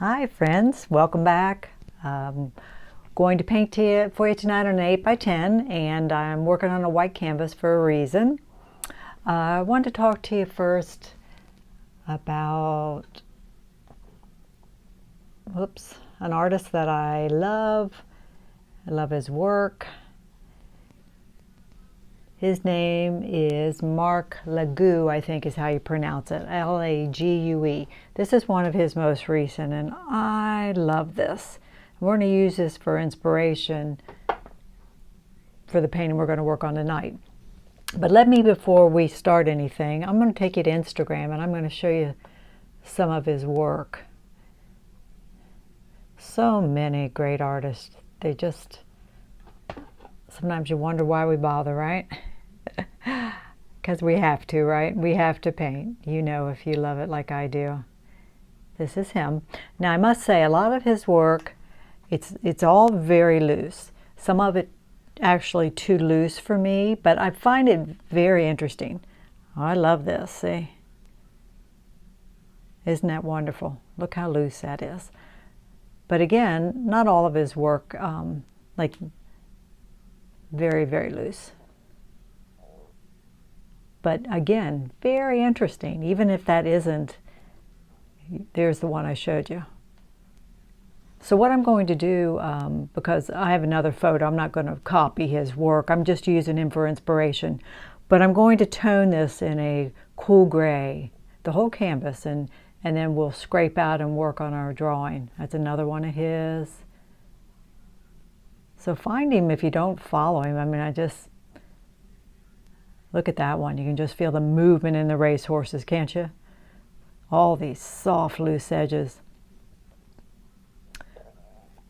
Hi friends, welcome back. Going to paint for you tonight on an 8x10, and I'm working on a white canvas for a reason. I wanted to talk to you first about an artist that I love. I love his work. His name is Mark Lague, I think is how you pronounce it, L-A-G-U-E. This is one of his most recent, and I love this. We're going to use this for inspiration for the painting we're going to work on tonight. But before we start anything, I'm going to take you to Instagram and I'm going to show you some of his work. So many great artists. They just, sometimes you wonder why we bother, right? Because we have to, right? We have to paint. You know, if you love it like I do. This is him. Now I must say, a lot of his work, it's all very loose. Some of it actually too loose for me, but I find it very interesting. Oh, I love this, see? Isn't that wonderful? Look how loose that is. But again, not all of his work, like very, very loose. But again, very interesting, even if that isn't, there's the one I showed you. So what I'm going to do, because I have another photo, I'm not going to copy his work, I'm just using him for inspiration. But I'm going to tone this in a cool gray, the whole canvas, and then we'll scrape out and work on our drawing. That's another one of his. So find him if you don't follow him. I mean, look at that one. You can just feel the movement in the racehorses, can't you? All these soft, loose edges.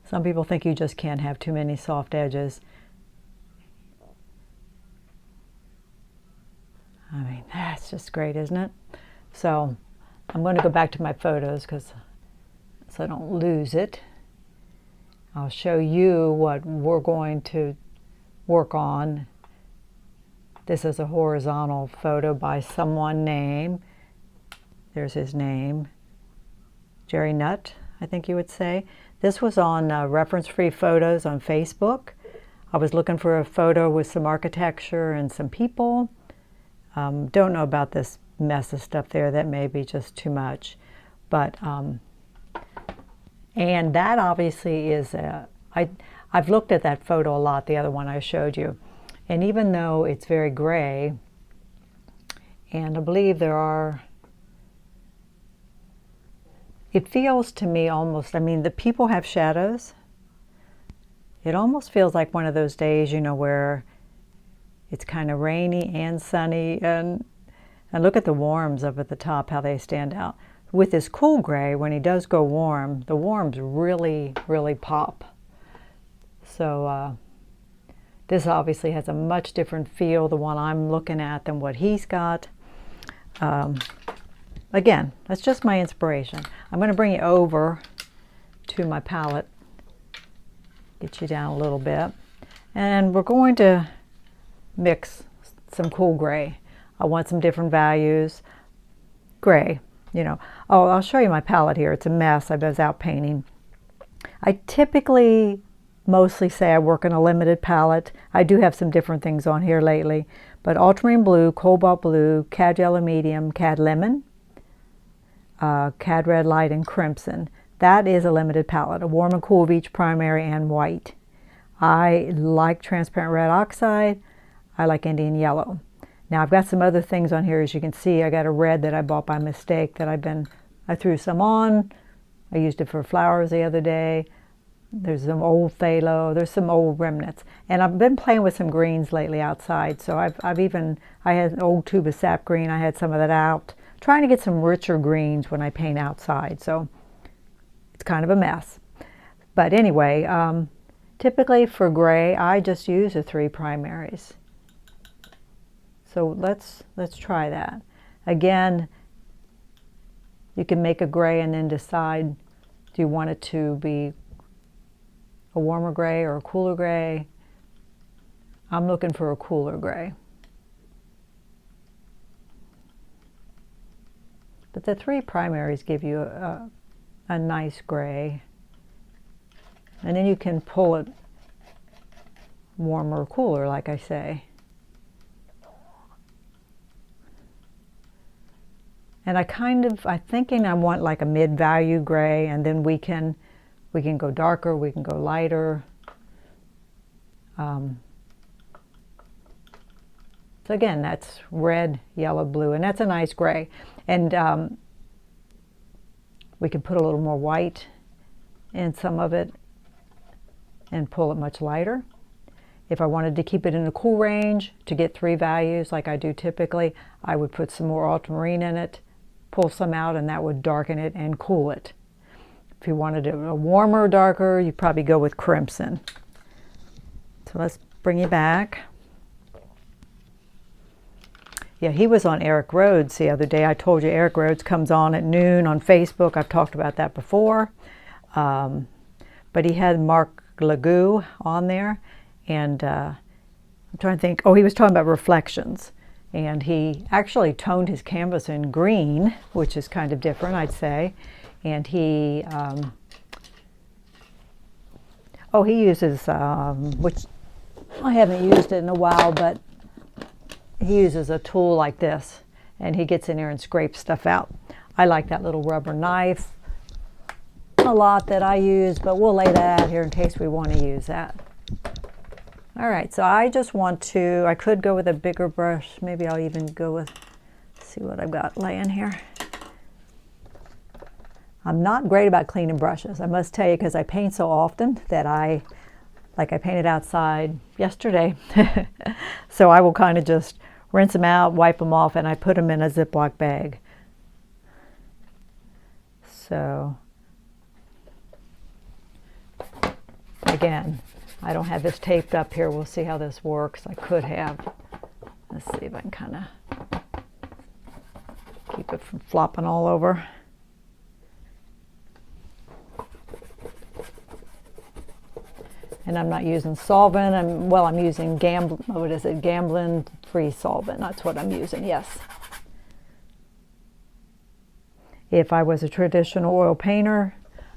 Some people think you just can't have too many soft edges. I mean, that's just great, isn't it? So I'm going to go back to my photos so I don't lose it. I'll show you what we're going to work on. This is a horizontal photo by someone named, there's his name, Jerry Nutt, I think you would say. This was on reference-free photos on Facebook. I was looking for a photo with some architecture and some people. Don't know about this mess of stuff there. That may be just too much. But, and that obviously is, I've looked at that photo a lot, the other one I showed you. And even though it's very gray, and I believe there are, it feels to me almost, I mean, the people have shadows. It almost feels like one of those days, you know, where it's kind of rainy and sunny, and look at the warms up at the top, how they stand out. With this cool gray, when he does go warm, the warms really, really pop. So this obviously has a much different feel, the one I'm looking at, than what he's got. Again, that's just my inspiration. I'm going to bring you over to my palette, get you down a little bit, and we're going to mix some cool gray. I want some different values. Gray, you know. Oh, I'll show you my palette here. It's a mess. I was out painting. I typically mostly say I work in a limited palette. I do have some different things on here lately, but ultramarine blue, cobalt blue, cad yellow medium, cad lemon, cad red light, and crimson. That is a limited palette, a warm and cool of each primary and white. I like transparent red oxide. I like Indian yellow. Now I've got some other things on here. As you can see, I got a red that I bought by mistake that I threw some on. I used it for flowers the other day. There's some old phthalo, there's some old remnants. And I've been playing with some greens lately outside. So I had an old tube of sap green, I had some of that out. Trying to get some richer greens when I paint outside. So it's kind of a mess. But anyway, typically for gray, I just use the 3 primaries. So let's try that. Again, you can make a gray and then decide, do you want it to be a warmer gray or a cooler gray? I'm looking for a cooler gray. But the 3 primaries give you a nice gray. And then you can pull it warmer or cooler, like I say. And I'm thinking I want like a mid-value gray, and then we can go darker, we can go lighter. So again, that's red, yellow, blue, and that's a nice gray. And we can put a little more white in some of it and pull it much lighter. If I wanted to keep it in a cool range to get 3 values like I do typically, I would put some more ultramarine in it, pull some out, and that would darken it and cool it. If you wanted it a warmer, darker, you'd probably go with crimson. So let's bring you back. Yeah, he was on Eric Rhodes the other day. I told you Eric Rhodes comes on at noon on Facebook. I've talked about that before. But he had Mark Lague on there. And I'm trying to think, he was talking about reflections. And he actually toned his canvas in green, which is kind of different, I'd say. And he uses, which I haven't used it in a while, but he uses a tool like this, and he gets in there and scrapes stuff out. I like that little rubber knife a lot that I use, but we'll lay that out here in case we want to use that. All right, so I just want to, I could go with a bigger brush. Maybe I'll even go with, see what I've got laying here. I'm not great about cleaning brushes, I must tell you, because I paint so often that I painted outside yesterday. So I will kind of just rinse them out, wipe them off, and I put them in a Ziploc bag. So again, I don't have this taped up here. We'll see how this works. I could have. Let's see if I can kind of keep it from flopping all over. And I'm not using solvent. I'm using Gamblin-free solvent. That's what I'm using, yes. If I was a traditional oil painter,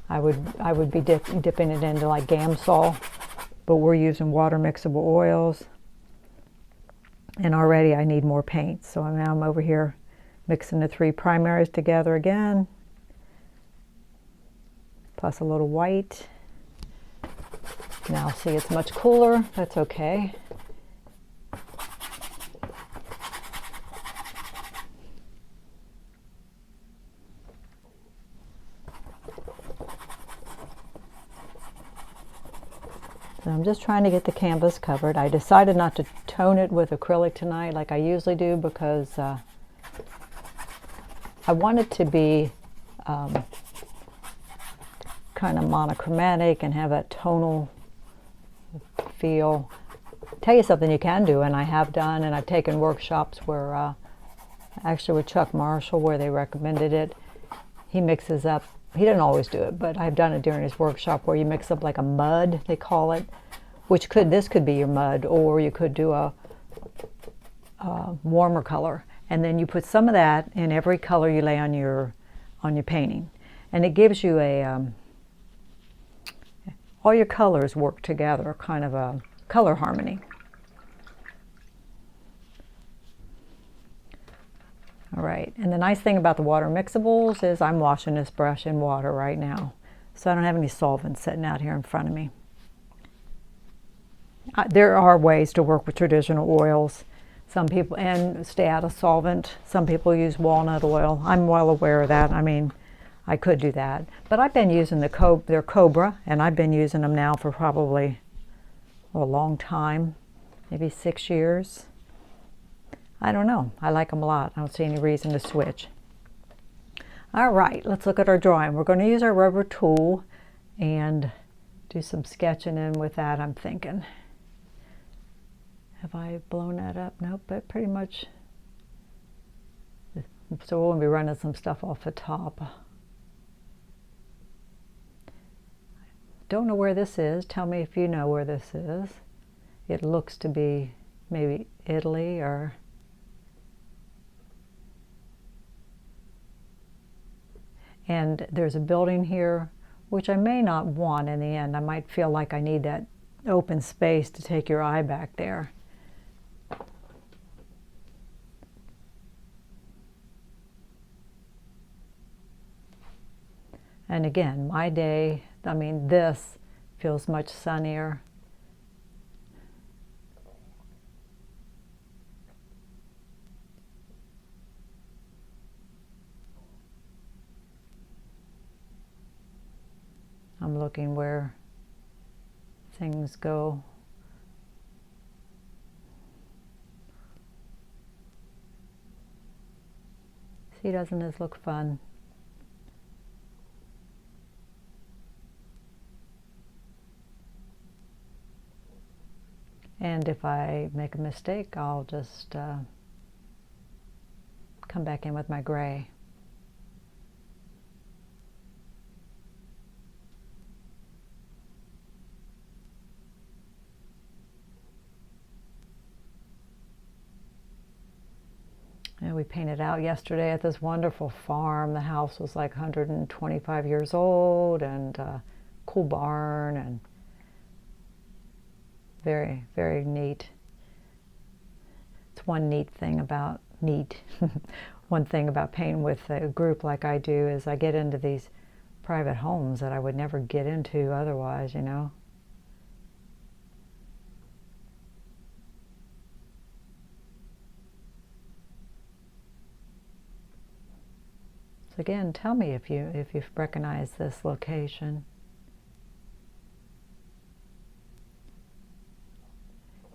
I would be dipping it into like Gamsol, but we're using water mixable oils. And already I need more paint. So now I'm over here mixing the 3 primaries together again, plus a little white. Now see, it's much cooler. That's okay. So I'm just trying to get the canvas covered. I decided not to tone it with acrylic tonight like I usually do, because I want it to be kind of monochromatic and have that tonal feel. Tell you something you can do, and I have done, and I've taken workshops where actually with Chuck Marshall, where they recommended it. He mixes up, he doesn't always do it, but I've done it during his workshop, where you mix up like a mud, they call it, which this could be your mud, or you could do a warmer color, and then you put some of that in every color you lay on your painting, and it gives you a all your colors work together, kind of a color harmony. All right, and the nice thing about the water mixables is I'm washing this brush in water right now, so I don't have any solvent sitting out here in front of me. There are ways to work with traditional oils. Some people, and stay out of solvent. Some people use walnut oil. I'm well aware of that. I mean, I could do that. But I've been using their Cobra, and I've been using them now for probably a long time, maybe 6 years. I don't know. I like them a lot. I don't see any reason to switch. All right, let's look at our drawing. We're going to use our rubber tool and do some sketching in with that, I'm thinking. Have I blown that up? Nope, but pretty much. So we'll be running some stuff off the top. Don't know where this is. Tell me if you know where this is. It looks to be maybe Italy or... And there's a building here, which I may not want in the end. I might feel like I need that open space to take your eye back there. And again, my day, I mean, this feels much sunnier. I'm looking where things go. See, doesn't this look fun? And if I make a mistake, I'll just come back in with my gray. And we painted out yesterday at this wonderful farm. The house was like 125 years old, and cool barn, and very, very neat. It's one neat thing about one thing about painting with a group like I do is I get into these private homes that I would never get into otherwise, you know. So again, tell me if you recognize this location.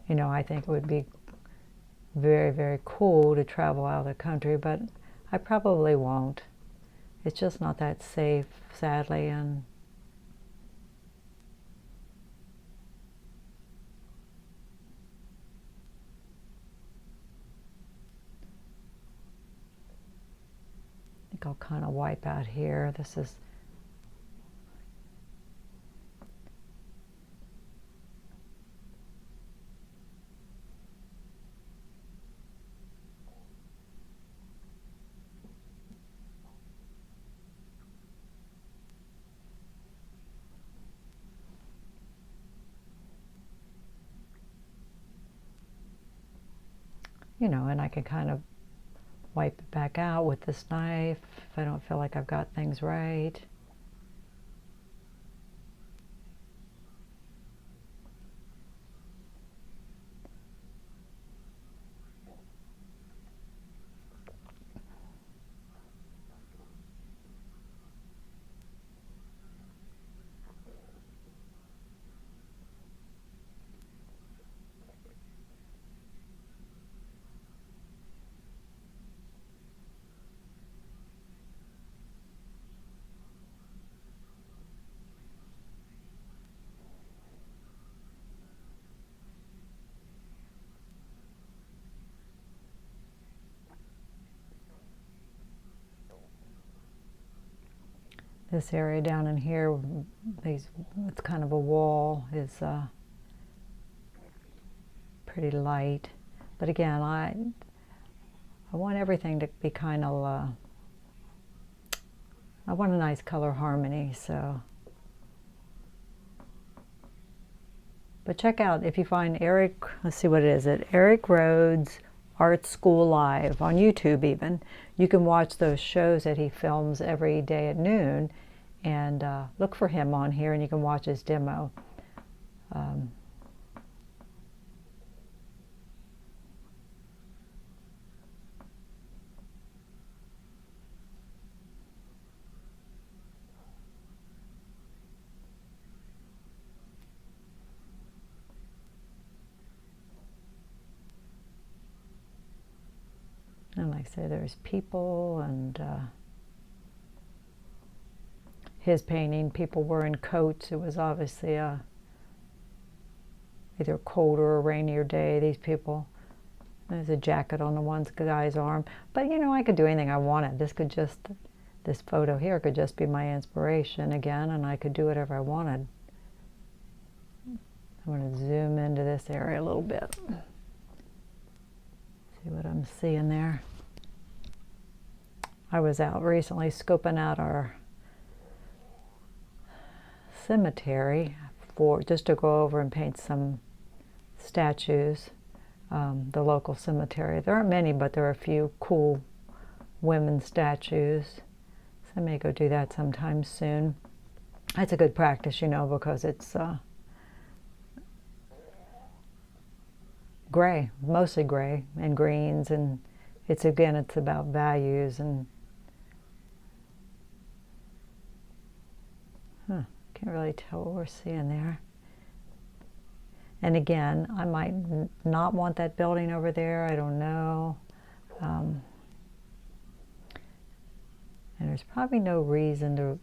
You know, I think it would be very, very cool to travel out of the country, but I probably won't. It's just not that safe, sadly, and I think I'll kind of wipe out here. This is you know, and I can kind of wipe it back out with this knife if I don't feel like I've got things right. This area down in here, it's kind of a wall, is pretty light. But again, I want everything to be kind of, I want a nice color harmony, so. But check out, if you find Eric, let's see what it is, Eric Rhodes Art School Live on YouTube even. You can watch those shows that he films every day at noon, and look for him on here, and you can watch his demo. And like I say, there's people, and his painting, people were in coats. It was obviously either a colder or rainier day. These people, there's a jacket on the one guy's arm. But you know, I could do anything I wanted. This photo here could just be my inspiration again, and I could do whatever I wanted. I'm going to zoom into this area a little bit. See what I'm seeing there. I was out recently scoping out our cemetery for just to go over and paint some statues, the local cemetery. There aren't many, but there are a few cool women statues. So I may go do that sometime soon. That's a good practice, you know, because it's gray, mostly gray and greens, and it's about values and can't really tell what we're seeing there. And again, I might not want that building over there. I don't know. And there's probably no reason to,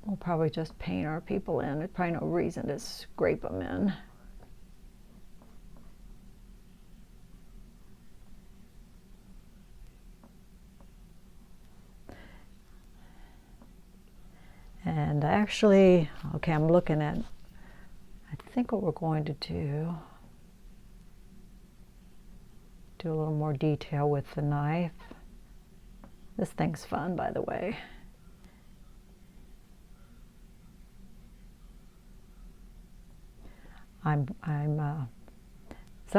we'll probably just paint our people in. There's probably no reason to scrape them in. And actually, okay, I'm looking at, I think what we're going to do a little more detail with the knife. This thing's fun, by the way. Some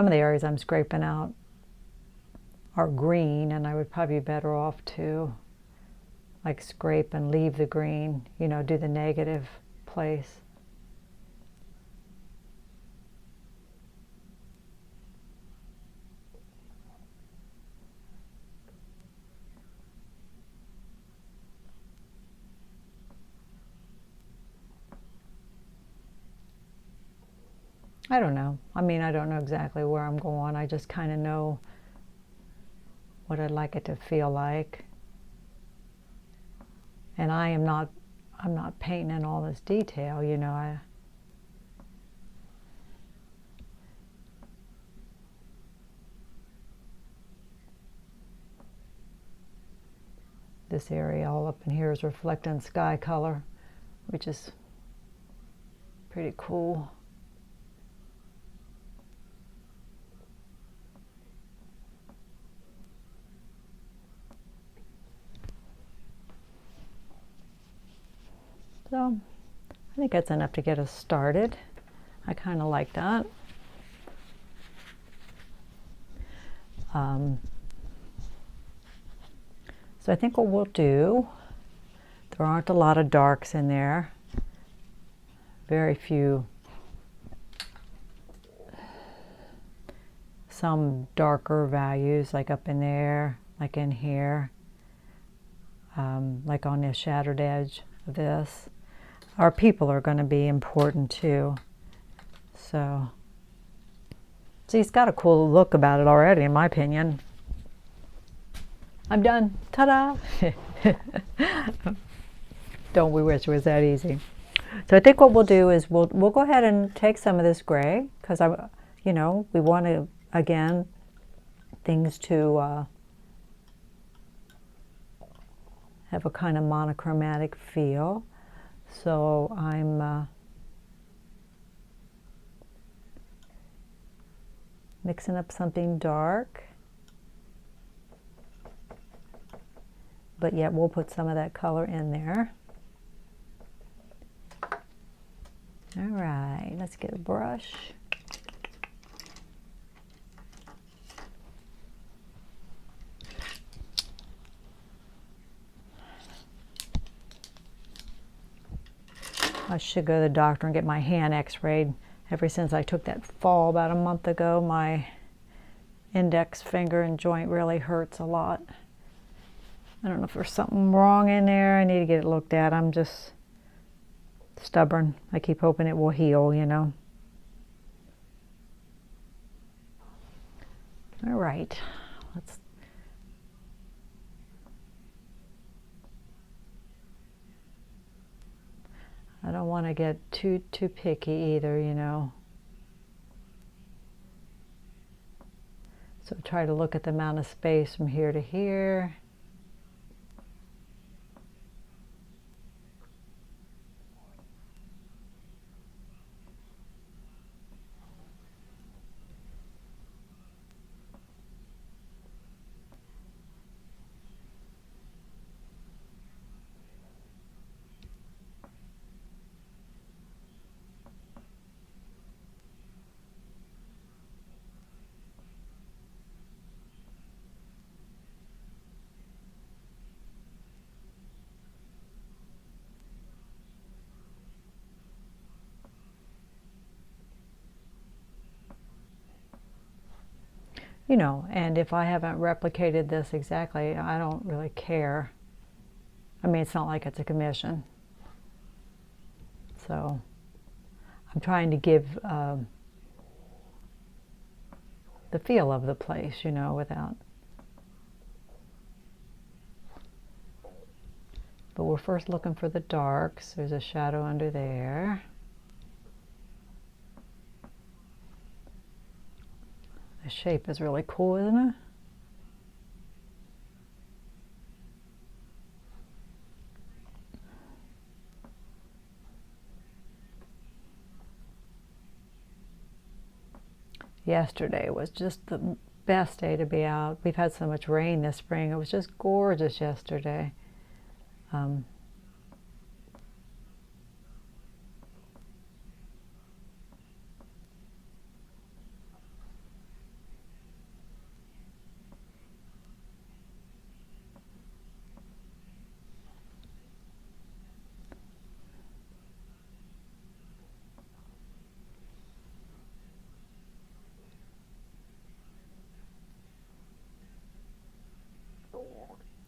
of the areas I'm scraping out are green, and I would probably be better off to like scrape and leave the green, you know, do the negative place. I don't know. I mean, I don't know exactly where I'm going. I just kind of know what I'd like it to feel like. And I'm not painting in all this detail, you know. This area all up in here is reflecting sky color, which is pretty cool. So I think that's enough to get us started. I kind of like that. So I think what we'll do, there aren't a lot of darks in there. Very few. Some darker values, like up in there, like in here, like on the shattered edge of this. Our people are going to be important too. So, see, it's got a cool look about it already, in my opinion. I'm done. Ta-da! Don't we wish it was that easy? So I think what we'll do is we'll go ahead and take some of this gray, because you know, we want to, again, things to have a kind of monochromatic feel. So I'm mixing up something dark, but yet we'll put some of that color in there. All right, let's get a brush. I should go to the doctor and get my hand x-rayed. Ever since I took that fall about a month ago, my index finger and joint really hurts a lot. I don't know if there's something wrong in there. I need to get it looked at. I'm just stubborn. I keep hoping it will heal, you know. All right, let's. I don't want to get too picky either, you know. So try to look at the amount of space from here to here. you know, and if I haven't replicated this exactly, I don't really care. I mean, it's not like it's a commission. So I'm trying to give the feel of the place, you know, without. But we're first looking for the darks. There's a shadow under there. The shape is really cool, isn't it? Yesterday was just the best day to be out. We've had so much rain this spring. It was just gorgeous yesterday.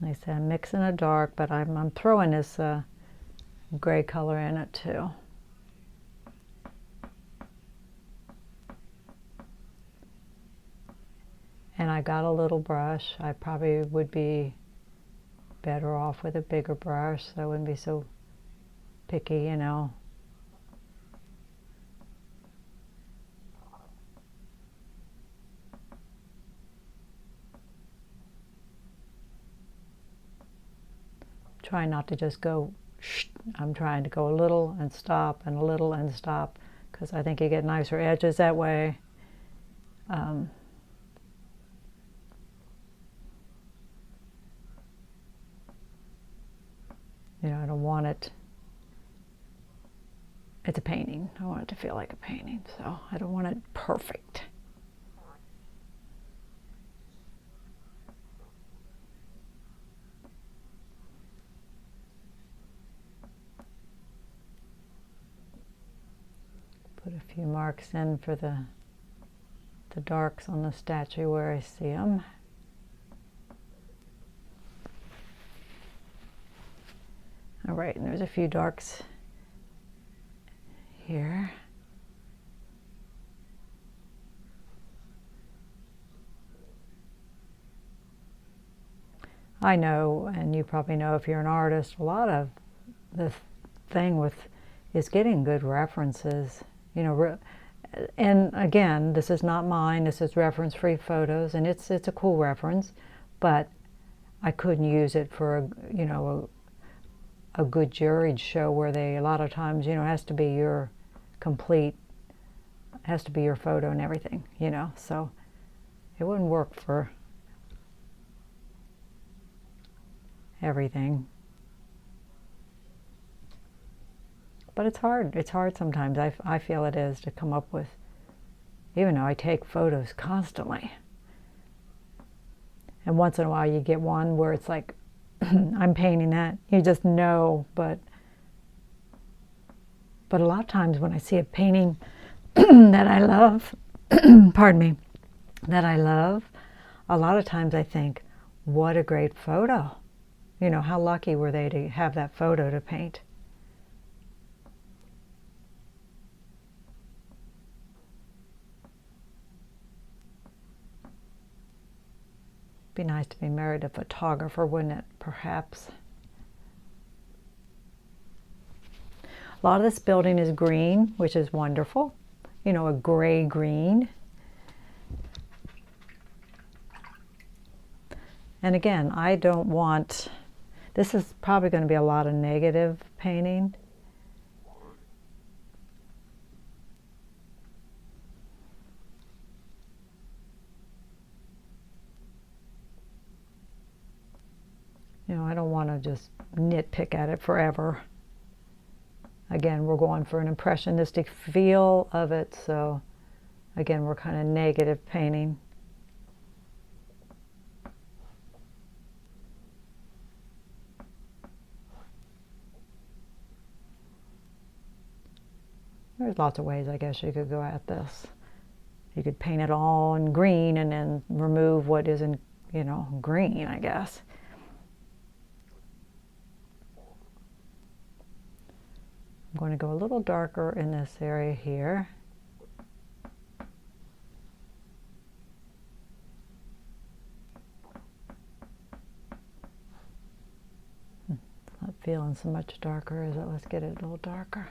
Like I said, I'm mixing a dark, but I'm throwing this gray color in it too. And I got a little brush. I probably would be better off with a bigger brush, so I wouldn't be so picky, you know. Try not to just go shh. I'm trying to go a little and stop and a little and stop, because I think you get nicer edges that way. You know, I don't want it. It's a painting. I want it to feel like a painting, so I don't want it perfect. Put a few marks in for the darks on the statue where I see them. All right, and there's a few darks here. I know, and you probably know if you're an artist, a lot of the thing with is getting good references, you know, and again, this is not mine, this is reference-free photos, and it's a cool reference, but I couldn't use it for, you know, a good juried show where they, a lot of times, you know, it has to be your complete, has to be your photo and everything, you know, so it wouldn't work for everything. But it's hard sometimes. I feel it is to come up with, even though I take photos constantly. And once in a while you get one where it's like, I'm painting that. You just know, but a lot of times when I see a painting that I love, pardon me, that I love, a lot of times I think, what a great photo. You know, how lucky were they to have that photo to paint? Be nice to be married to a photographer, wouldn't it? Perhaps. A lot of this building is green, which is wonderful. You know, a gray green. And again, I don't want, this is probably going to be a lot of negative painting. You know, I don't want to just nitpick at it forever. Again, we're going for an impressionistic feel of it, so again, we're kind of negative painting. There's lots of ways I guess you could go at this. You could paint it all in green and then remove what isn't, you know, green, I guess. I'm going to go a little darker in this area here. Not feeling so much darker, is it? Let's get it a little darker.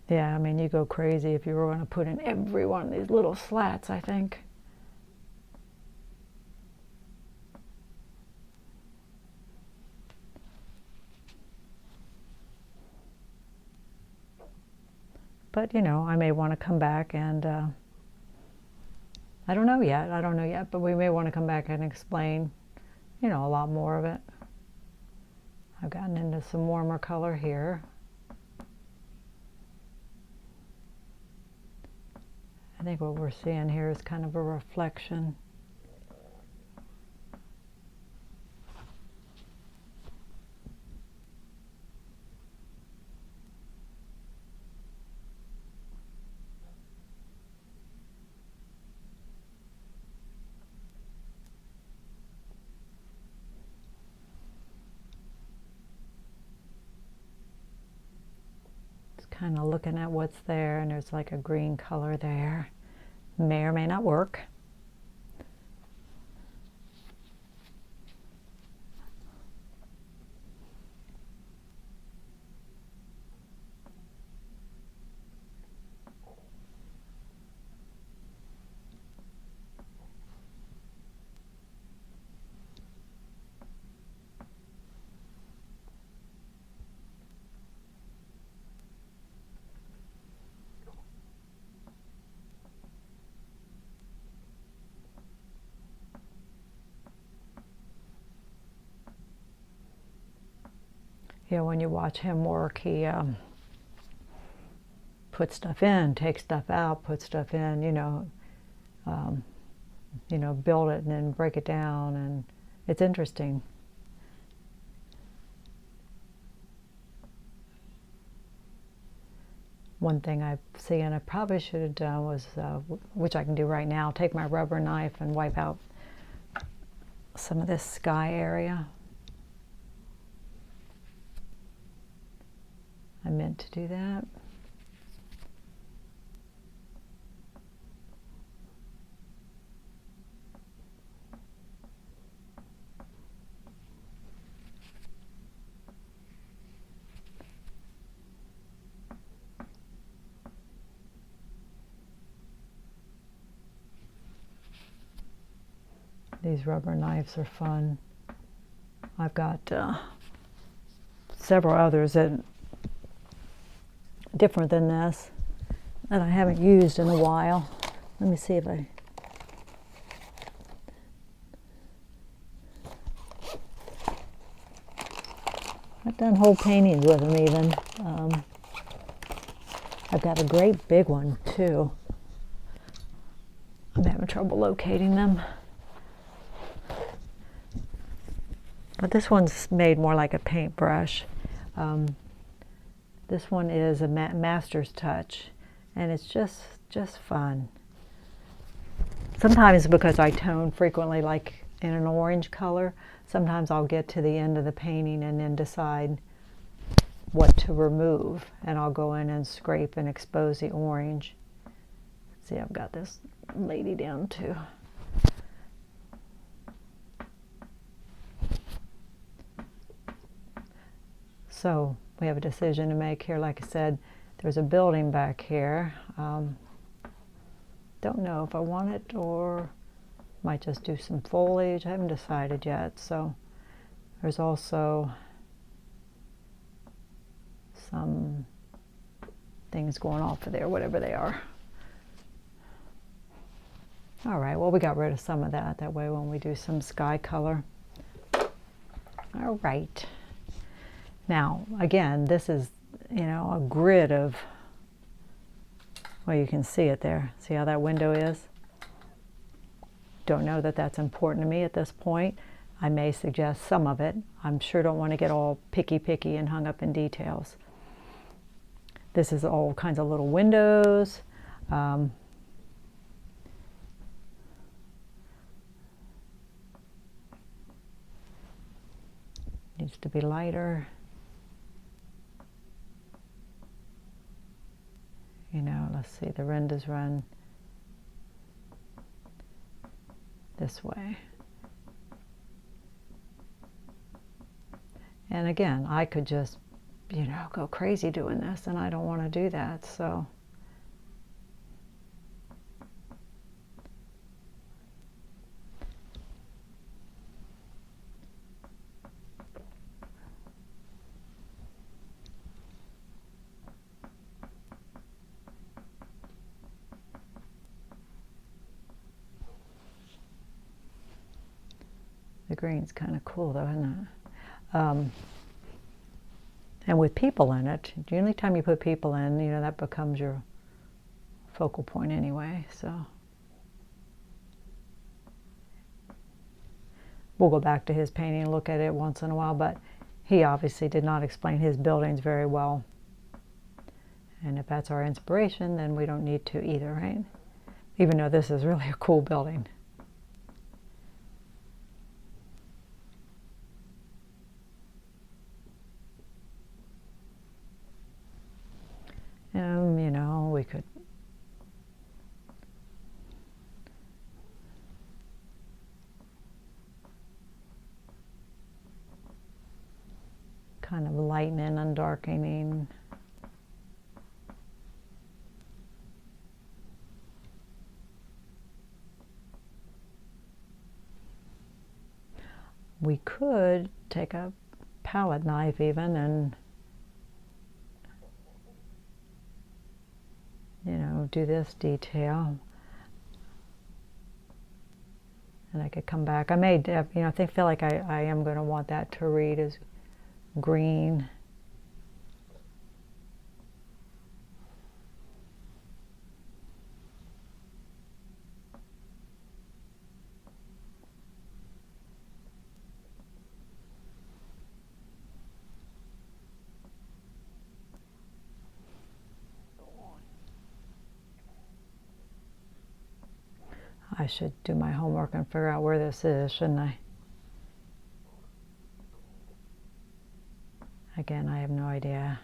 Yeah, I mean, you go crazy if you were going to put in every one of these little slats, I think. But, you know, I may want to come back and, I don't know yet, but we may want to come back and explain, you know, a lot more of it. I've gotten into some warmer color here. I think what we're seeing here is kind of a reflection. Kind of looking at what's there, and there's like a green color there. May or may not work. Yeah, when you watch him work, he puts stuff in, takes stuff out, puts stuff in, you know, build it and then break it down, and it's interesting. One thing I've seen I probably should have done was, which I can do right now, take my rubber knife and wipe out some of this sky area. I meant to do that. These rubber knives are fun. I've got several others that different than this that I haven't used in a while. Let me see if I've done whole paintings with them even. I've got a great big one too. I'm having trouble locating them. But this one's made more like a paintbrush. This one is a master's touch, and it's just fun. Sometimes because I tone frequently, like in an orange color, sometimes I'll get to the end of the painting and then decide what to remove, and I'll go in and scrape and expose the orange. See, I've got this lady down too. So we have a decision to make here. Like I said, there's a building back here. Don't know if I want it or might just do some foliage. I haven't decided yet. So there's also some things going off of there, whatever they are. All right, well, we got rid of some of that. That way when we do some sky color. All right. Now, again, this is, you know, a grid of Well, you can see it there. See how that window is? Don't know that that's important to me at this point. I may suggest some of it. I'm sure don't want to get all picky and hung up in details. This is all kinds of little windows. Needs to be lighter. You know, let's see, the renders run this way. And again, I could just, you know, go crazy doing this, and I don't want to do that, so. The green's kind of cool though, isn't it? And with people in it, the only time you put people in, you know, that becomes your focal point anyway, so. We'll go back to his painting and look at it once in a while, but he obviously did not explain his buildings very well. And if that's our inspiration, then we don't need to either, right? Even though this is really a cool building. You know, we could kind of lightening and darkening. We could take a palette knife even and, you know, do this detail. And I could come back. I may, you know, feel like I am going to want that to read as green. I should do my homework and figure out where this is, shouldn't I? Again, I have no idea.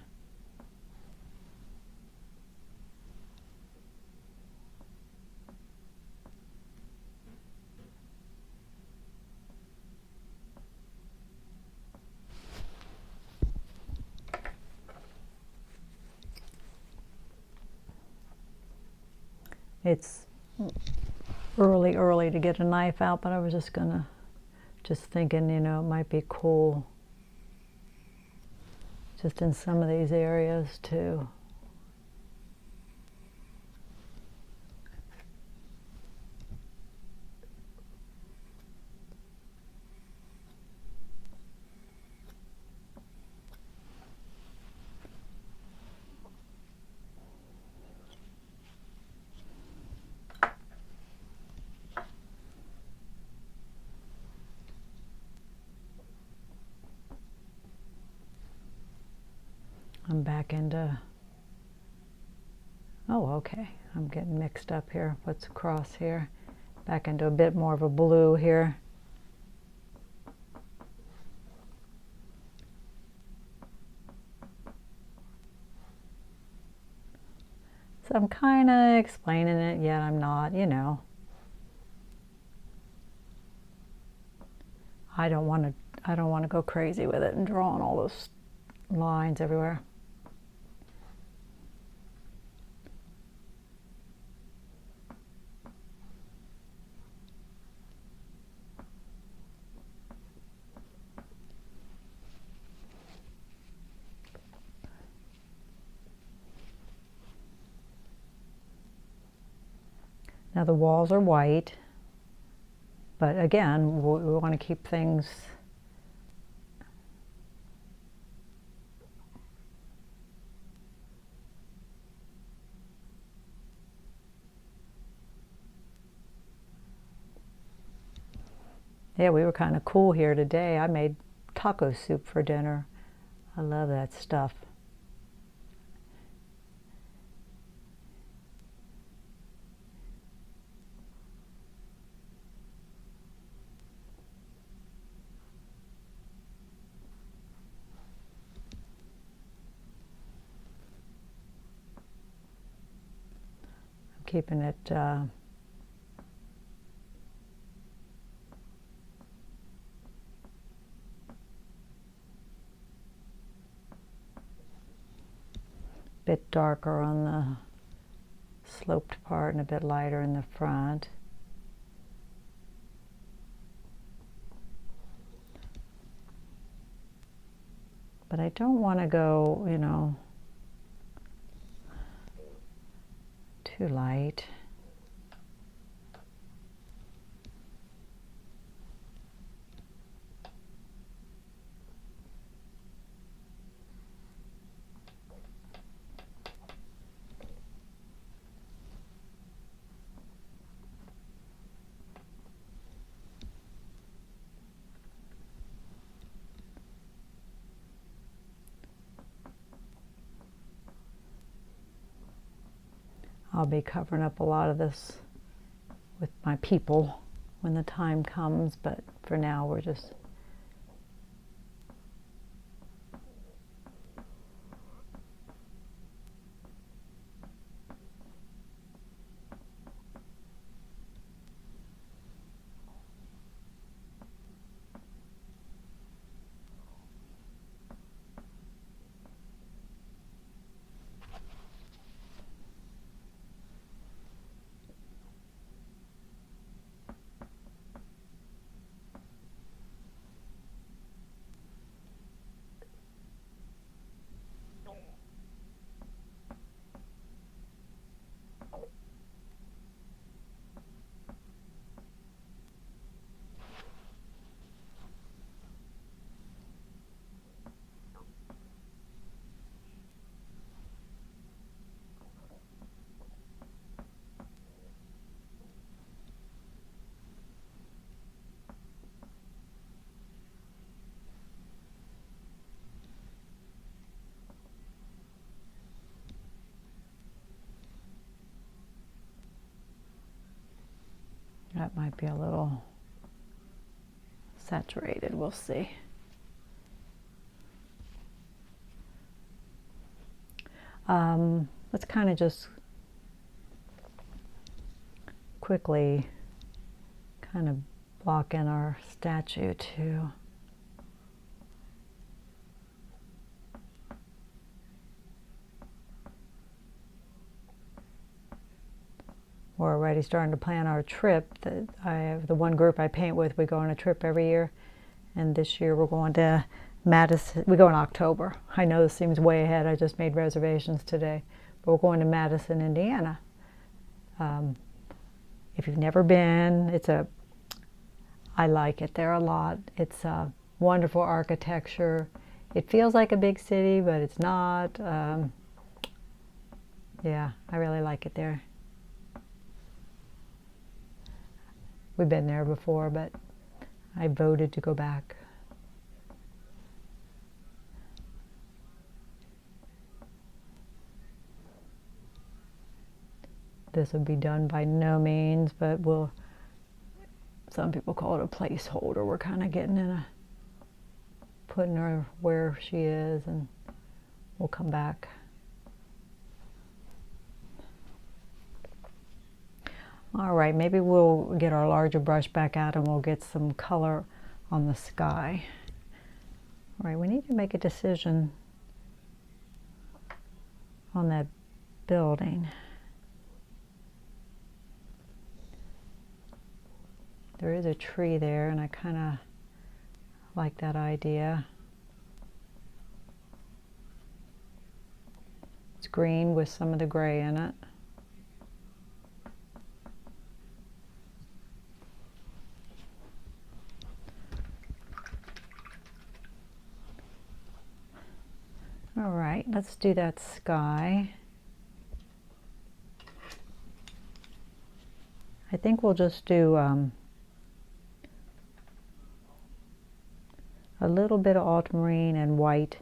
It's early to get a knife out, but I was just thinking, you know, it might be cool just in some of these areas too. I'm back into, oh, okay, I'm getting mixed up here. What's across here? Back into a bit more of a blue here. So I'm kind of explaining it, yet I'm not, you know. I don't want to go crazy with it and drawing all those lines everywhere. Now the walls are white, but again, we want to keep things Yeah, we were kind of cool here today. I made taco soup for dinner. I love that stuff. I'm keeping it bit darker on the sloped part and a bit lighter in the front. But I don't want to go, you know, too light. I'll be covering up a lot of this with my people when the time comes, but for now we're just that might be a little saturated, we'll see. Let's kind of just quickly kind of block in our statue too. We're already starting to plan our trip. That I have the one group I paint with. We go on a trip every year, and this year we're going to Madison. We go in October. I know this seems way ahead. I just made reservations today, but we're going to Madison, Indiana. If you've never been, I like it there a lot. It's a wonderful architecture. It feels like a big city, but it's not. Yeah, I really like it there. We've been there before, but I voted to go back. This would be done by no means, but some people call it a placeholder. We're kind of getting putting her where she is, and we'll come back. All right, maybe we'll get our larger brush back out and we'll get some color on the sky. All right, we need to make a decision on that building. There is a tree there, and I kind of like that idea. It's green with some of the gray in it. All right, let's do that sky. I think we'll just do a little bit of ultramarine and white.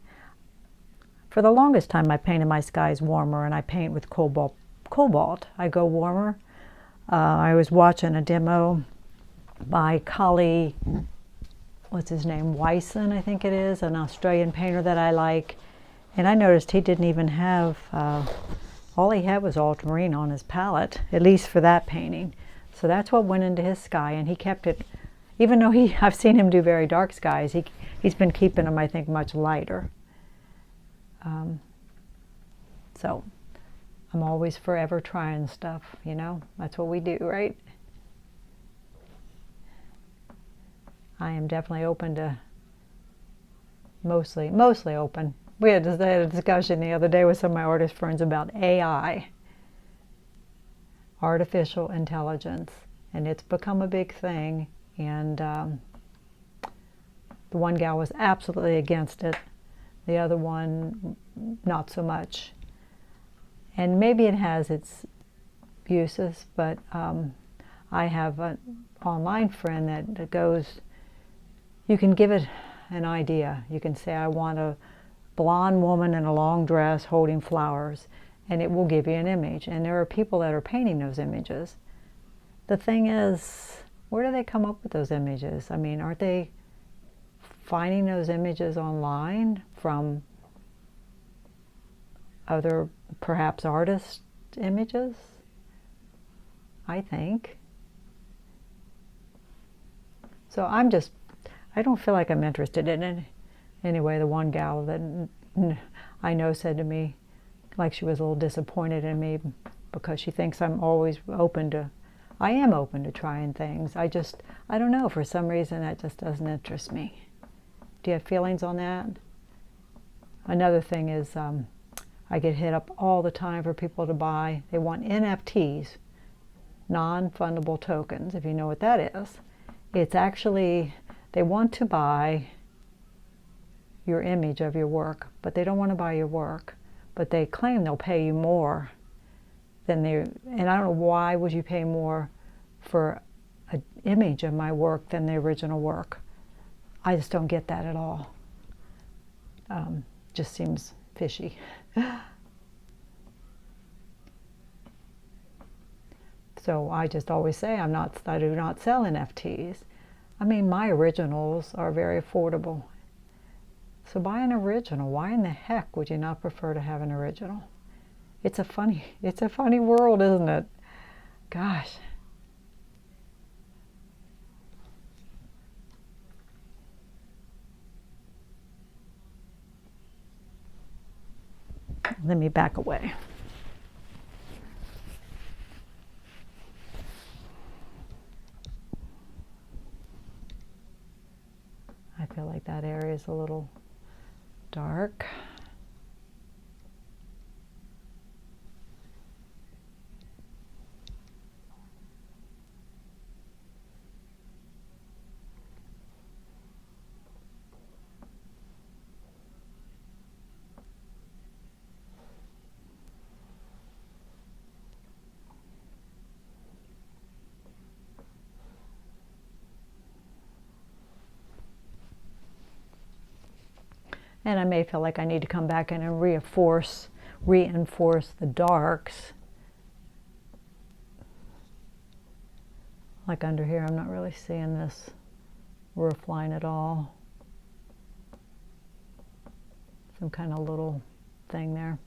For the longest time I painted my skies warmer, and I paint with cobalt. I go warmer. I was watching a demo by Collie, what's his name, Wyson, I think it is, an Australian painter that I like. And I noticed he didn't even have, all he had was ultramarine on his palette, at least for that painting. So that's what went into his sky, and he kept it, even though I've seen him do very dark skies, he's been keeping them, I think, much lighter. So I'm always forever trying stuff, you know, that's what we do, right? I am definitely open to, mostly open. We had a discussion the other day with some of my artist friends about AI, artificial intelligence, and it's become a big thing. And the one gal was absolutely against it, the other one not so much. And maybe it has its uses, but I have an online friend that goes, you can give it an idea. You can say, I want a blonde woman in a long dress holding flowers, and it will give you an image. And there are people that are painting those images. The thing is, where do they come up with those images? I mean, aren't they finding those images online from other, perhaps, artist images? I think. So I don't feel like I'm interested in it. Anyway, the one gal that I know said to me, like she was a little disappointed in me because she thinks I'm always open to, I am open to trying things. I don't know, for some reason that just doesn't interest me. Do you have feelings on that? Another thing is, I get hit up all the time for people to buy, they want NFTs, non-fundable tokens, if you know what that is. It's actually, they want to buy your image of your work, but they don't want to buy your work. But they claim they'll pay you more than and I don't know, why would you pay more for an image of my work than the original work? I just don't get that at all. Just seems fishy. So I just always say I do not sell NFTs. I mean, my originals are very affordable. So buy an original. Why in the heck would you not prefer to have an original? It's a funny world, isn't it? Gosh. Let me back away. I feel like that area is a little dark. And I may feel like I need to come back in and reinforce the darks. Like under here, I'm not really seeing this roof line at all. Some kind of little thing there.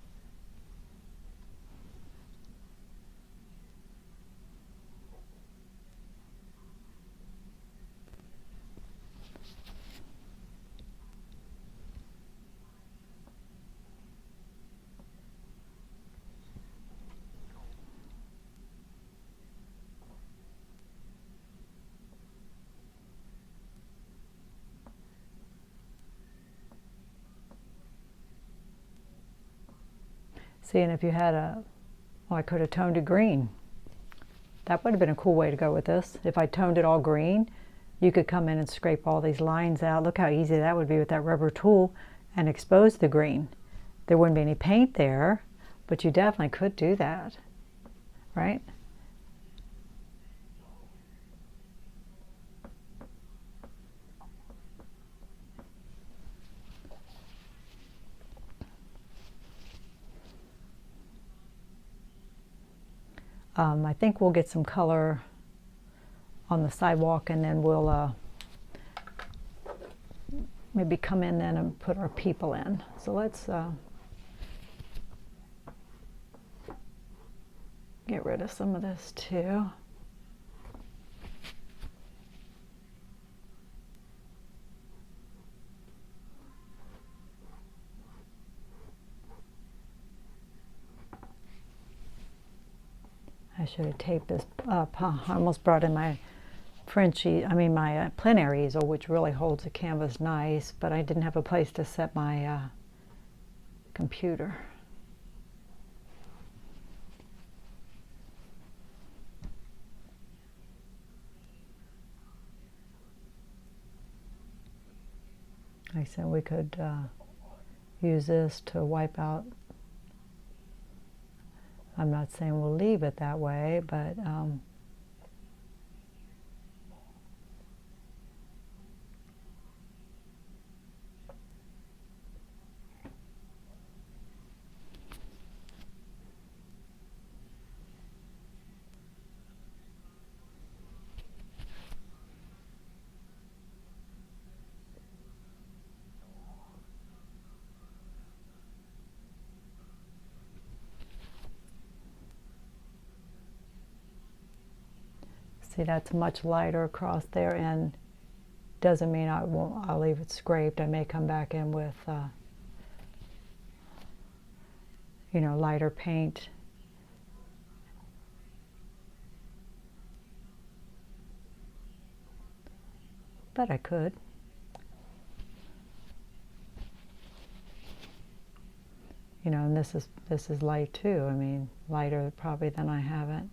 See, and if you had I could have toned it green. That would have been a cool way to go with this. If I toned it all green, you could come in and scrape all these lines out. Look how easy that would be with that rubber tool and expose the green. There wouldn't be any paint there, but you definitely could do that, right? I think we'll get some color on the sidewalk, and then we'll maybe come in then and put our people in. So let's get rid of some of this too. I should have taped this up, huh? I almost brought in my my plein air easel, which really holds the canvas nice, but I didn't have a place to set my computer. Like I said, we could use this to wipe out. I'm not saying we'll leave it that way, but see, that's much lighter across there, and doesn't mean I'll leave it scraped. I may come back in with you know, lighter paint. But I could. You know, and this is light too. I mean, lighter probably than I have it.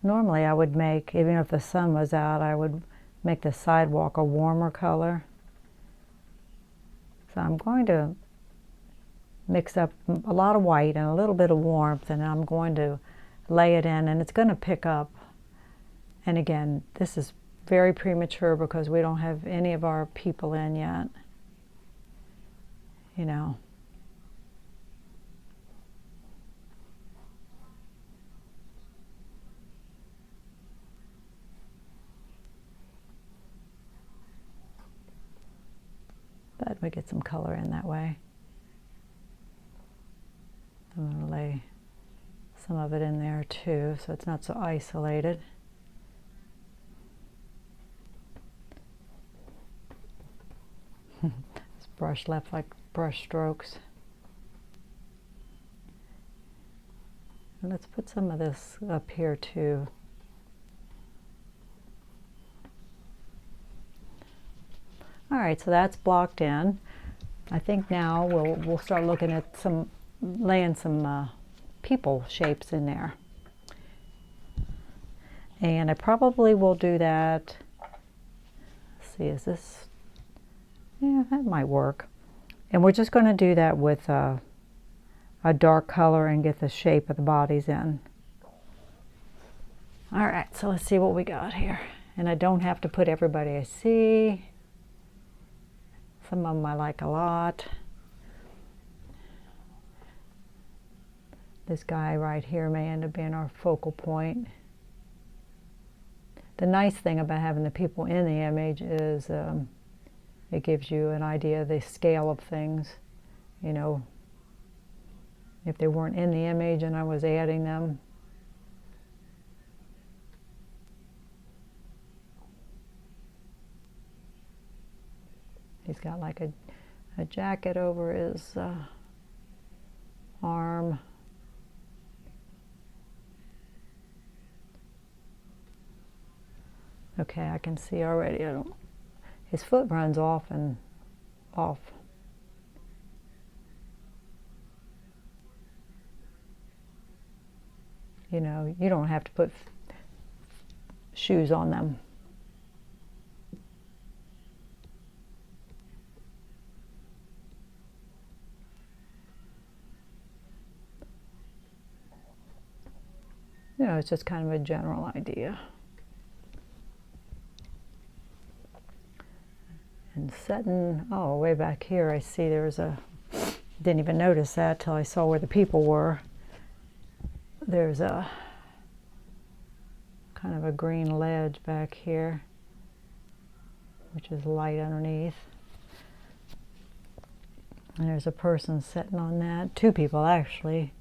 Normally I would make, even if the sun was out, I would make the sidewalk a warmer color. So I'm going to mix up a lot of white and a little bit of warmth, and I'm going to lay it in, and it's going to pick up. And again, this is very premature because we don't have any of our people in yet. You know. But we get some color in that way. I'm going to lay some of it in there too, so it's not so isolated. This brush left like brush strokes. And let's put some of this up here too. All right, so that's blocked in. I think now we'll start looking at laying some people shapes in there. And I probably will do that. Let's see, is this? Yeah, that might work. And we're just going to do that with a dark color and get the shape of the bodies in. All right, so let's see what we got here. And I don't have to put everybody I see. Some of them I like a lot. This guy right here may end up being our focal point. The nice thing about having the people in the image is it gives you an idea of the scale of things. You know, if they weren't in the image and I was adding them. He's got like a jacket over his arm. Okay, I can see already. His foot runs off and off. You know, you don't have to put shoes on them. You know, it's just kind of a general idea. And setting, oh, way back here, I see there's a, didn't even notice that till I saw where the people were. There's a kind of a green ledge back here, which is light underneath. And there's a person sitting on that, two people actually.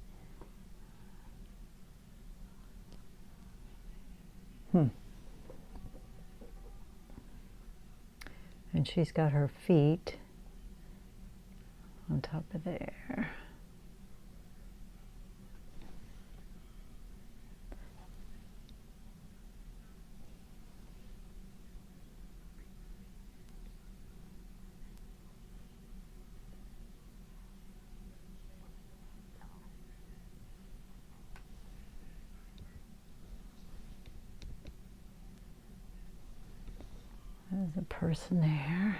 And she's got her feet on top of there. There's a person there.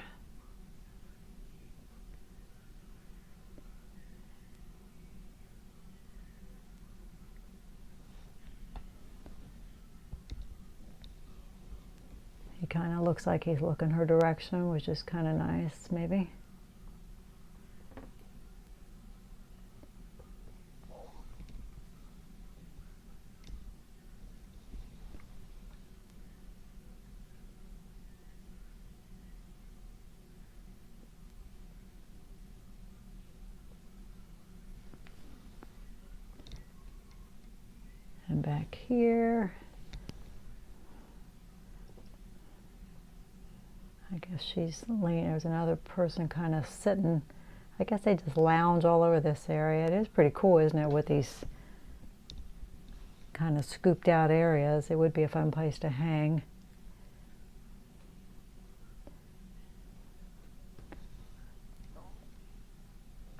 He kind of looks like he's looking her direction, which is kind of nice, maybe. And back here, I guess she's leaning. There's another person kind of sitting. I guess they just lounge all over this area. It is pretty cool, isn't it, with these kind of scooped out areas. It would be a fun place to hang.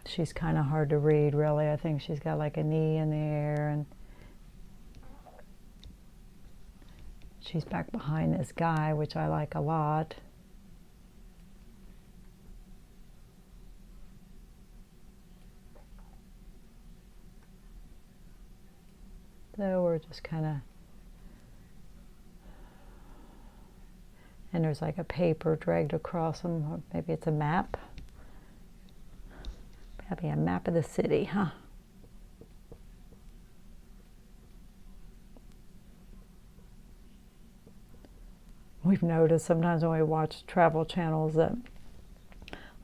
She's kind of hard to read, really. I think she's got like a knee in the air, and she's back behind this guy, which I like a lot. So we're just kind of, and there's like a paper dragged across them, or maybe it's a map. Probably a map of the city, huh? We've noticed sometimes when we watch travel channels that,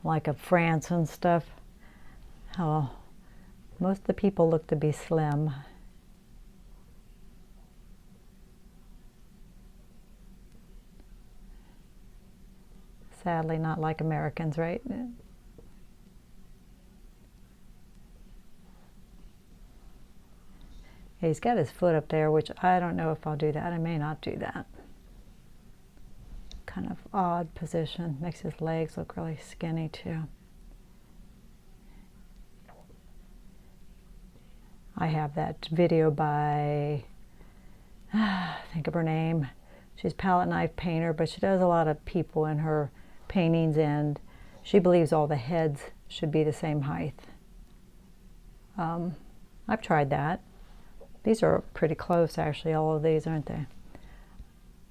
like of France and stuff, how most of the people look to be slim. Sadly, not like Americans, right? He's got his foot up there, which I don't know if I'll do that. I may not do that. Kind of odd position. Makes his legs look really skinny too. I have that video by, think of her name. She's a palette knife painter, but she does a lot of people in her paintings, and she believes all the heads should be the same height. I've tried that. These are pretty close, actually, all of these, aren't they?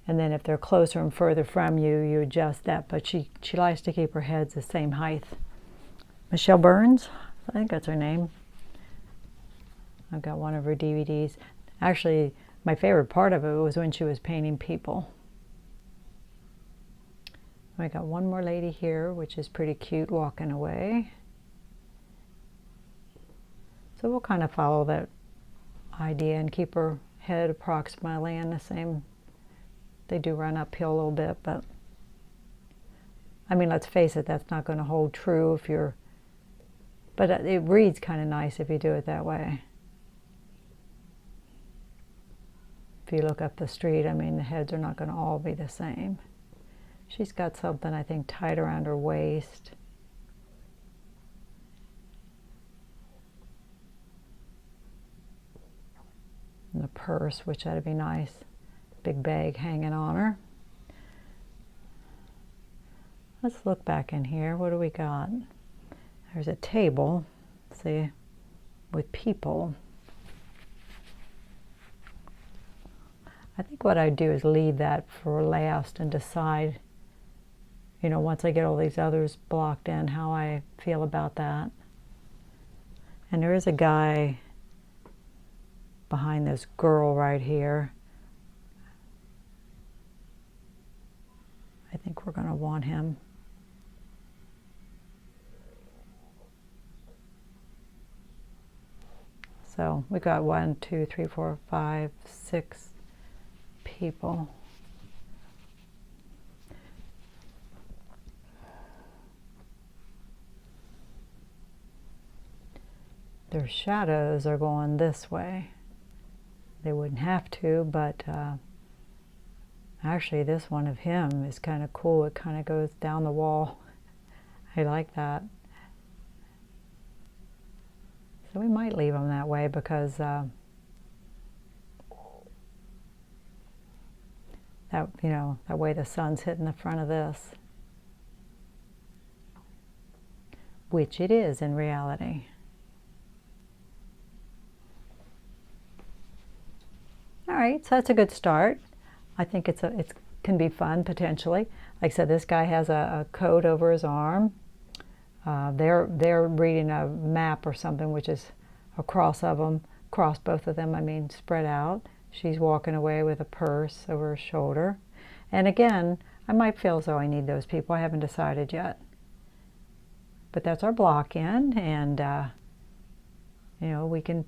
And then if they're closer and further from you, you adjust that. But she likes to keep her heads the same height. Michelle Burns, I think that's her name. I've got one of her DVDs. Actually, my favorite part of it was when she was painting people. I got one more lady here, which is pretty cute, walking away. So we'll kind of follow that idea and keep her head approximately in the same. They do run uphill a little bit, but I mean, let's face it, that's not going to hold true if you're, but it reads kind of nice if you do it that way. if you look up the street, I mean, the heads are not going to all be the same. She's got something, I think, tied around her waist. And the purse, which ought to be nice. Big bag hanging on her. Let's look back in here. What do we got? There's a table, see, with people. I think what I'd do is leave that for last and decide, you know, once I get all these others blocked in, how I feel about that. And there is a guy behind this girl right here. I think we're going to want him. So we got 1, 2, 3, 4, 5, 6 people. Their shadows are going this way. They wouldn't have to, but actually this one of him is kind of cool. It kind of goes down the wall. I like that. So we might leave them that way because that, you know, that way the sun's hitting the front of this, which it is in reality. All right, so that's a good start. I think it can be fun potentially. Like I said, this guy has a coat over his arm. They're reading a map or something, which is across both of them, I mean, spread out. She's walking away with a purse over her shoulder. And again, I might feel as though I need those people. I haven't decided yet. But that's our block in, and you know, we can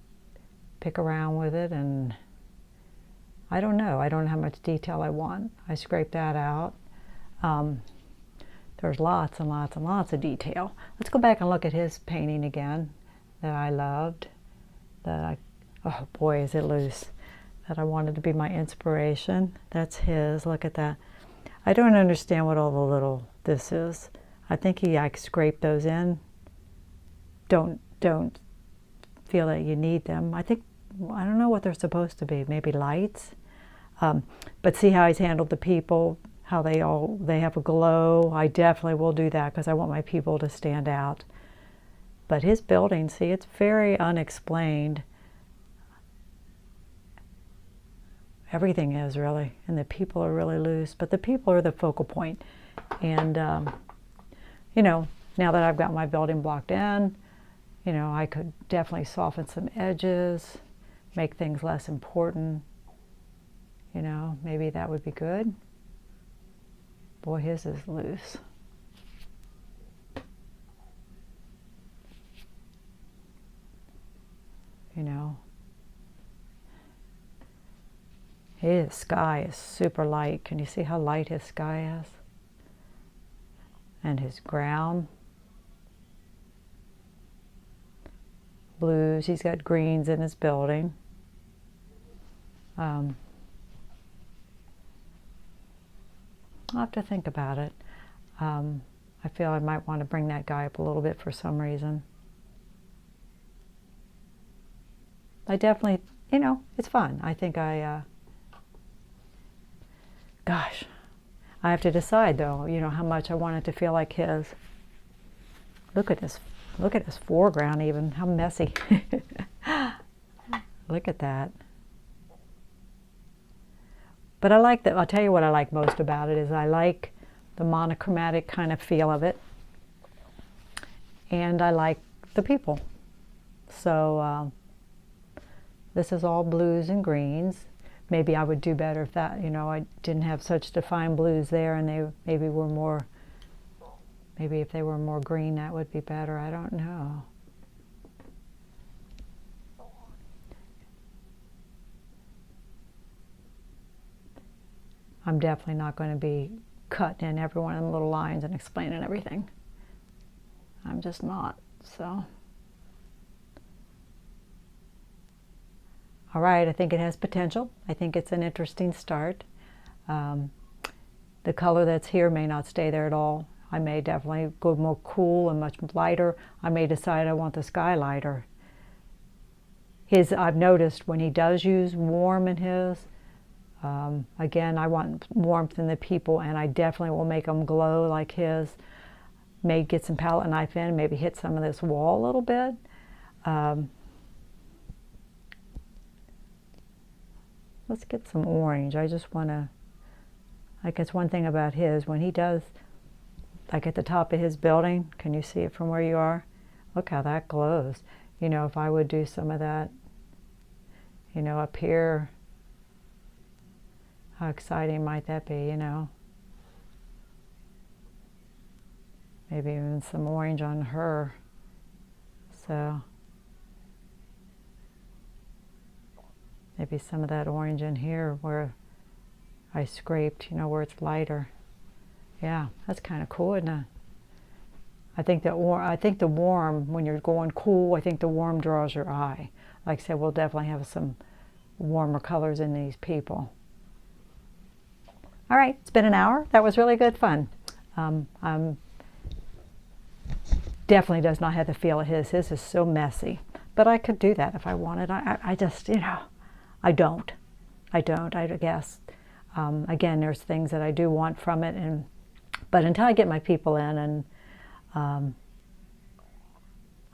pick around with it, and I don't know how much detail I want. I scraped that out. There's lots and lots and lots of detail. Let's go back and look at his painting again that I loved. Oh boy, is it loose. That I wanted to be my inspiration. That's his. Look at that. I don't understand what all the little this is. I think he scraped those in. Don't feel that you need them. I don't know what they're supposed to be. Maybe lights. But see how he's handled the people, how they have a glow. I definitely will do that because I want my people to stand out. But his building, see, it's very unexplained. Everything is really, and the people are really loose, but the people are the focal point. And you know, now that I've got my building blocked in, you know, I could definitely soften some edges, make things less important. You know, maybe that would be good. Boy, his is loose. You know, his sky is super light. Can you see how light his sky is? And his ground. Blues, he's got greens in his building. I'll have to think about it. I feel I might want to bring that guy up a little bit for some reason. I definitely, you know, it's fun. I think gosh, I have to decide though, you know, how much I want it to feel like his. Look at his foreground even, how messy. Look at that. But I like that. I'll tell you what I like most about it is I like the monochromatic kind of feel of it. And I like the people. So this is all blues and greens. Maybe I would do better if that, you know, I didn't have such defined blues there and they maybe were more, maybe if they were more green that would be better. I don't know. I'm definitely not going to be cutting in every one of them little lines and explaining everything. I'm just not. So All right, I think it has potential. I think it's an interesting start. The color that's here may not stay there at all. I may definitely go more cool and much lighter. I may decide I want the sky lighter. I've noticed when he does use warm in his, again, I want warmth in the people, and I definitely will make them glow like his. May get some palette knife in, maybe hit some of this wall a little bit. Let's get some orange. I just want to, I guess one thing about his, when he does, like at the top of his building, can you see it from where you are? Look how that glows. You know, if I would do some of that, you know, up here, how exciting might that be, you know? Maybe even some orange on her. So maybe some of that orange in here where I scraped, you know, where it's lighter. Yeah, that's kind of cool, isn't it? I think the warm, when you're going cool, I think the warm draws your eye. Like I said, we'll definitely have some warmer colors in these people. All right, it's been an hour. That was really good fun. Definitely does not have the feel of his. His is so messy. But I could do that if I wanted. I just, you know, I don't, I guess. Again, there's things that I do want from it, but until I get my people in, and I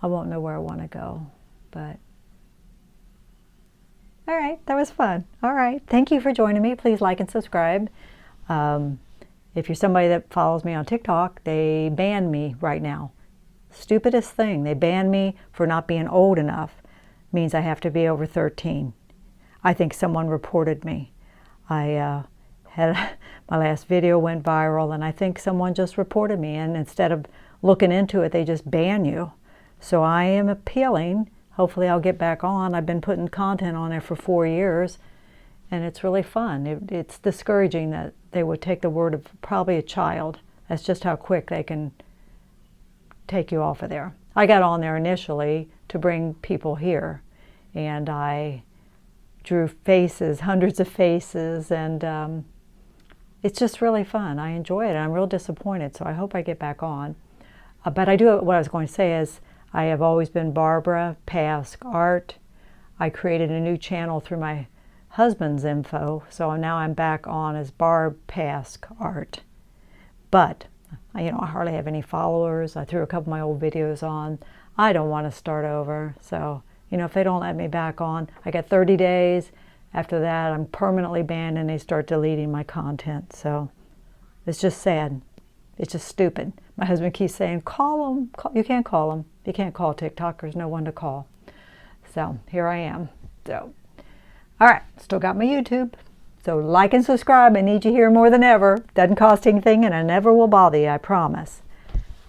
won't know where I want to go. But all right, that was fun. All right, thank you for joining me. Please like and subscribe. If you're somebody that follows me on TikTok, they banned me right now. Stupidest thing. They banned me for not being old enough. Means I have to be over 13. I think someone reported me. I had my last video went viral, and I think someone just reported me, and instead of looking into it, they just ban you. So I am appealing. Hopefully I'll get back on. I've been putting content on there for 4 years, and it's really fun. It's discouraging that they would take the word of probably a child. That's just how quick they can take you off of there. I got on there initially to bring people here, and I drew faces, hundreds of faces, and it's just really fun. I enjoy it. I'm real disappointed, so I hope I get back on. But what I was going to say is, I have always been Barbara Pask Art. I created a new channel through my husband's info, so now I'm back on as Barb Pask Art. But you know, I hardly have any followers. I threw a couple of my old videos on. I don't want to start over. So, you know, if they don't let me back on, I got 30 days. After that, I'm permanently banned, and they start deleting my content. So it's just sad. It's just stupid. My husband keeps saying, call them. You can't call them. You can't call TikTok. There's no one to call. So here I am. So, all right, still got my YouTube. So like and subscribe. I need you here more than ever. Doesn't cost anything, and I never will bother you, I promise.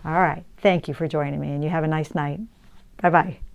All right. Thank you for joining me, and you have a nice night. Bye-bye.